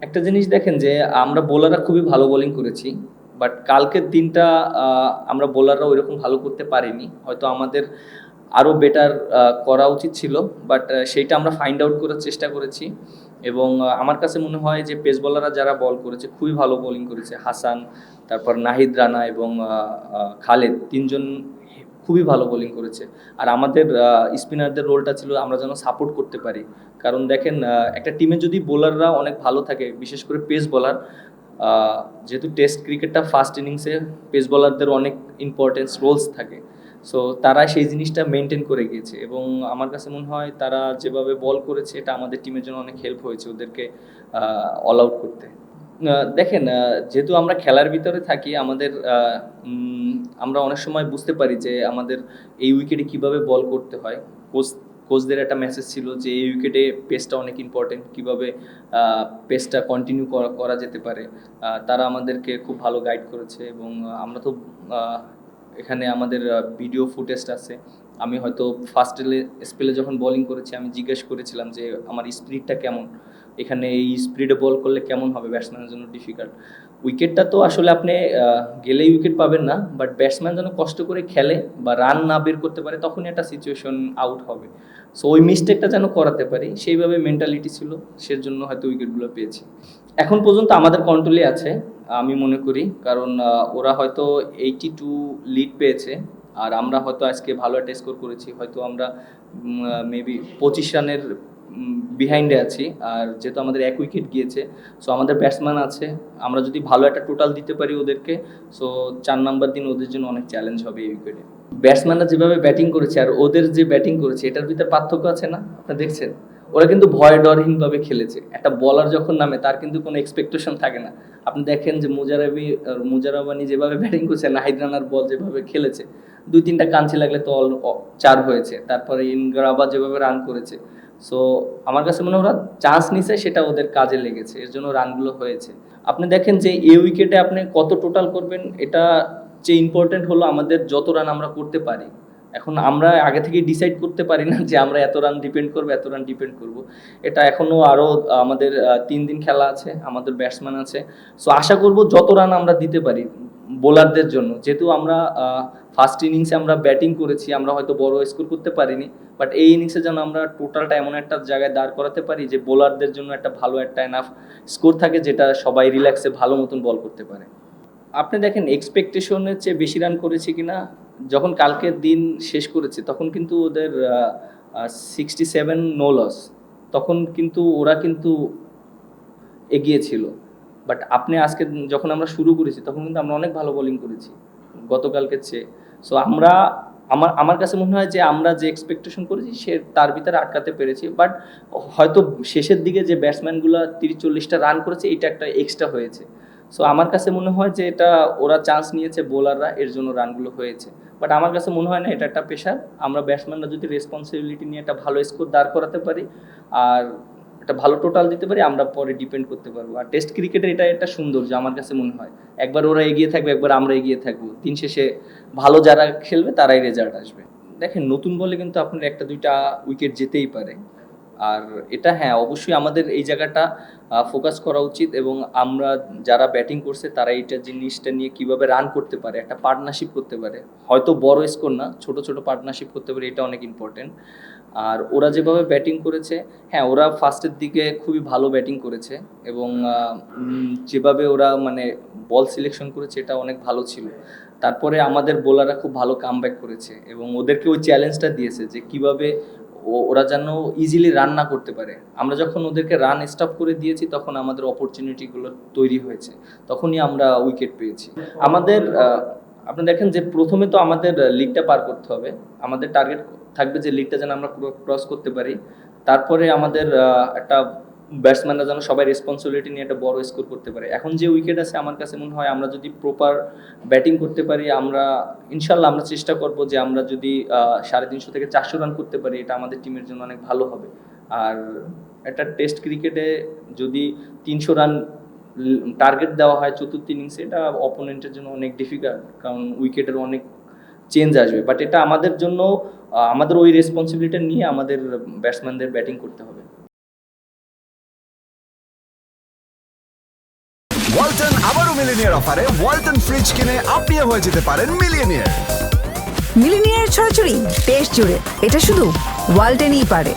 একটা জিনিস দেখেন যে আমরা বোলাররা খুবই ভালো বোলিং করেছি। বাট কালকের দিনটা আমরা বোলাররা ওইরকম ভালো করতে পারিনি। হয়তো আমাদের আরও বেটার করা উচিত ছিল। বাট সেইটা আমরা ফাইন্ড আউট করার চেষ্টা করেছি এবং আমার কাছে মনে হয় যে পেস বোলাররা যারা বল করেছে খুবই ভালো বোলিং করেছে। হাসান, তারপর নাহিদ রানা এবং খালেদ ৩ জন খুবই ভালো বোলিং করেছে। আর আমাদের স্পিনারদের রোলটা ছিল আমরা যেন সাপোর্ট করতে পারি। কারণ দেখেন একটা টিমে যদি বোলাররা অনেক ভালো থাকে, বিশেষ করে পেস বোলার, যেহেতু টেস্ট ক্রিকেটটা ফার্স্ট ইনিংসে পেস বোলারদের অনেক ইম্পর্টেন্স রোলস থাকে। সো তারা সেই জিনিসটা মেনটেন করে গিয়েছে এবং আমার কাছে মনে হয় তারা যেভাবে বল করেছে এটা আমাদের টিমের জন্য অনেক হেল্প হয়েছে ওদেরকে অল আউট করতে। দেখেন যেহেতু আমরা খেলার ভিতরে থাকি আমাদের আমরা অনেক সময় বুঝতে পারি যে আমাদের এই উইকেটে কিভাবে বল করতে হয়। কোচ কোচদের একটা মেসেজ ছিল যে এই উইকেটে পেসটা অনেক ইম্পর্টেন্ট, কীভাবে পেসটা কন্টিনিউ করা যেতে পারে। তারা আমাদেরকে খুব ভালো গাইড করেছে এবং আমরা তো এখানে আমাদের ভিডিও ফুটেজটা আছে। আমি হয়তো ফার্স্ট স্পেলে যখন বোলিং করেছি আমি জিজ্ঞেস করেছিলাম যে আমার স্পিডটা কেমন, এখানে এই স্পিডে বল করলে কেমন হবে, ব্যাটসম্যানের জন্য ডিফিকাল্ট। উইকেটটা তো আসলে আপনি গেলেই উইকেট পাবেন না, বাট ব্যাটসম্যান যেন কষ্ট করে খেলে বা রান না বের করতে পারে তখনই একটা সিচুয়েশন আউট হবে। সো ওই মিস্টেকটা যেন করাতে পারি সেইভাবে মেন্টালিটি ছিল, সেজন্য হয়তো উইকেটগুলো পেয়েছি। এখন পর্যন্ত আমাদের কন্ট্রোলে আছে আমি মনে করি, কারণ ওরা হয়তো 82 লিড পেয়েছে আর আমরা হয়তো আজকে ভালো একটা স্কোর করেছি। হয়তো আমরা মেবি 25 রানের বিহাইন্ডে আছি। আর যেহেতু আমাদের 1 উইকেট গিয়েছে, সো আমাদের ব্যাটসম্যান আছে, আমরা যদি ভালো একটা টোটাল দিতে পারি ওদেরকে, সো 4 নাম্বার দিন ওদের জন্য অনেক চ্যালেঞ্জ হবে এই উইকেটে। ব্যাটসম্যানরা যেভাবে ব্যাটিং করেছে আর ওদের যে ব্যাটিং করেছে এটার ভিতরে পার্থক্য আছে না, আপনারা দেখছেন? ওরা কিন্তু ভয় ডরহীনভাবে খেলেছে। একটা বলার যখন নামে তার কিন্তু কোনো এক্সপেকটেশন থাকে না। আপনি দেখেন যে মুজারাবানি যেভাবে ব্যাটিং করছে, নাহিদ রানার বল যেভাবে খেলেছে, 2-3টা কাঞ্চি লাগলে তো 4 হয়েছে। তারপরে ইনগ্রাবা যেভাবে রান করেছে, সো আমার কাছে মনে হয় ওরা চান্স নিছে, সেটা ওদের কাজে লেগেছে, এর জন্য রানগুলো হয়েছে। আপনি দেখেন যে এই উইকেটে আপনি কত টোটাল করবেন এটা যে ইম্পর্টেন্ট হলো আমাদের যত রান আমরা করতে পারি। এখন আমরা আগে থেকে ডিসাইড করতে পারি না যে আমরা এত রান ডিপেন্ড করবো, এত রান ডিপেন্ড করব। এটা এখনও আরও আমাদের 3 দিন খেলা আছে, আমাদের ব্যাটসম্যান আছে। সো আশা করব যত রান আমরা দিতে পারি বোলারদের জন্য, যেহেতু আমরা ফার্স্ট ইনিংসে আমরা ব্যাটিং করেছি, আমরা হয়তো বড় স্কোর করতে পারিনি, বাট এই ইনিংসে যেন আমরা টোটালটা এমন একটা জায়গায় দাঁড় করাতে পারি যে বোলারদের জন্য একটা ভালো একটা এনাফ স্কোর থাকে, যেটা সবাই রিল্যাক্সে ভালো মতন বল করতে পারে। আপনি দেখেন এক্সপেকটেশনের চেয়ে বেশি রান করেছে কিনা। যখন কালকের দিন শেষ করেছে তখন কিন্তু ওদের 67 নো লস, তখন কিন্তু ওরা কিন্তু এগিয়ে ছিল। বাট আপনি আজকে যখন আমরা শুরু করেছি তখন কিন্তু আমরা অনেক ভালো বোলিং করেছি গতকালকের চেয়ে। সো আমরা আমার আমার কাছে মনে হয় যে আমরা যে এক্সপেকটেশন করেছি সে তার ভিতরে আটকাতে পেরেছি। বাট হয়তো শেষের দিকে যে ব্যাটসম্যানগুলো 30-40টা রান করেছে এটা একটা এক্সট্রা হয়েছে। সো আমার কাছে মনে হয় যে এটা ওরা চান্স নিয়েছে বোলাররা, এর জন্য রানগুলো হয়েছে। বাট আমার কাছে মনে হয় না এটা একটা পেশার। আমরা ব্যাটসম্যানরা যদি রেসপন্সিবিলিটি নিয়ে একটা ভালো স্কোর দাঁড় করাতে পারি আর একটা ভালো টোটাল দিতে পারি, আমরা পরে ডিপেন্ড করতে পারবো। আর টেস্ট ক্রিকেটের এটা একটা সৌন্দর্য আমার কাছে মনে হয়, একবার ওরা এগিয়ে থাকবে, একবার আমরা এগিয়ে থাকবো, দিন শেষে ভালো যারা খেলবে তারাই রেজাল্ট আসবে। দেখেন নতুন বলে কিন্তু আপনার 1-2টা উইকেট যেতেই পারে। আর এটা হ্যাঁ, অবশ্যই আমাদের এই জায়গাটা ফোকাস করা উচিত এবং আমরা যারা ব্যাটিং করছে তারা এইটা জিনিসটা নিয়ে কিভাবে রান করতে পারে, একটা পার্টনারশিপ করতে পারে। হয়তো বড় স্কোর না, ছোট, ছোট পার্টনারশিপ করতে পারে, এটা অনেক ইম্পর্টেন্ট। আর ওরা যেভাবে ব্যাটিং করেছে, হ্যাঁ, ওরা ফার্স্টের দিকে খুবই ভালো ব্যাটিং করেছে এবং যেভাবে ওরা মানে বল সিলেকশন করেছে এটা অনেক ভালো ছিল। তারপরে আমাদের বোলাররা খুব ভালো কামব্যাক করেছে এবং ওদেরকে ওই চ্যালেঞ্জটা দিয়েছে যে কিভাবে ওরা যেন ইজিলি রান না করতে পারে। আমরা যখন ওদেরকে রান স্টপ করে দিয়েছি তখন আমাদের অপরচুনিটিগুলো তৈরি হয়েছে, তখনই আমরা উইকেট পেয়েছি। আমাদের আপনি দেখেন যে প্রথমে তো আমাদের লিগটা পার করতে হবে। আমাদের টার্গেট থাকবে যে লিগটা যেন আমরা ক্রস করতে পারি। তারপরে আমাদের একটা ব্যাটসম্যানরা যেন সবাই রেসপন্সিবিলিটি নিয়ে একটা বড় স্কোর করতে পারে। এখন যে উইকেট আছে আমার কাছে মনে হয় আমরা যদি প্রপার ব্যাটিং করতে পারি, আমরা ইনশাল্লাহ আমরা চেষ্টা করব যে আমরা যদি 350 থেকে 400 রান করতে পারি এটা আমাদের টিমের জন্য অনেক ভালো হবে। আর একটা টেস্ট ক্রিকেটে যদি 300 রান টার্গেট দেওয়া হয় চতুর্থ ইনিংসে, এটা অপোনেন্টের জন্য অনেক ডিফিকাল্ট, কারণ উইকেটের অনেক চেঞ্জ আসবে। বাট এটা আমাদের জন্য আমাদের ওই রেসপন্সিবিলিটি নিয়ে আমাদের ব্যাটসম্যানদের ব্যাটিং করতে হবে। ওয়ালটন আবারও মিলিনিয়ার অফারে ওয়ালটন ফ্রিজ কিনে আপনিও হয়ে যেতে পারেন মিলিয়নিয়ার। মিলিনিয়ার ছড়াছড়ি দেশ জুড়ে, এটা শুধু ওয়ালটেনই পারে।